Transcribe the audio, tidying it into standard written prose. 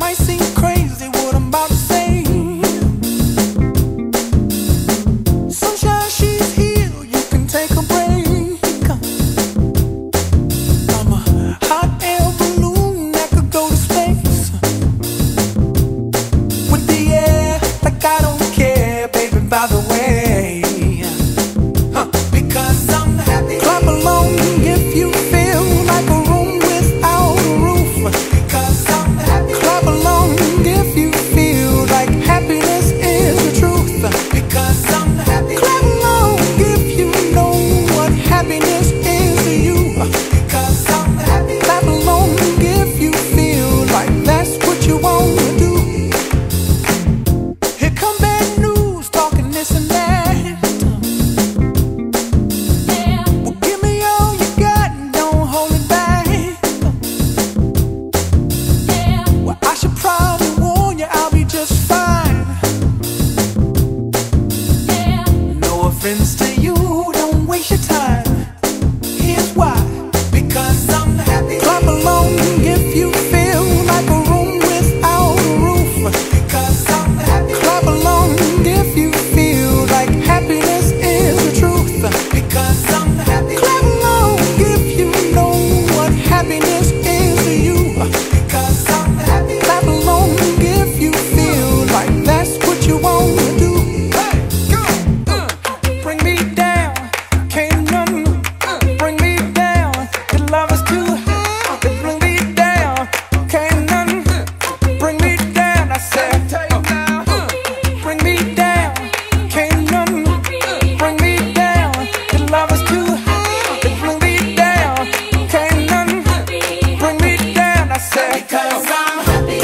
might seem crazy what I'm about to say. Sunshine, she's here, you can take a break. I'm a hot air balloon that could go to space with the air, like I don't care, baby, by the way. Because I'm happy. Clap along if you feel like a room without a roof. Because I'm happy. Clap along if you feel like happiness is the truth. Because I'm happy. Clap along if you know what happiness is to you. Because I'm happy. Clap along if you feel like that's what you want to do. Here come bad news, talking this and that. Friends to you, don't waste your time. Here's why. Because I'm happy. Clap along if you feel like a room without a roof. Because I'm happy. Clap along if you feel like happiness is the truth. Because I'm happy. Clap along if you know what happiness is to you. Because I'm happy. Clap along if you feel like that's what you want to do. Bring me down, can't none bring me down. The love is too high. Bring me down, can't none bring me down. I said, bring me down, can't none bring me down. The love is too high. Bring me down, can't none bring me down. I said, because I'm happy.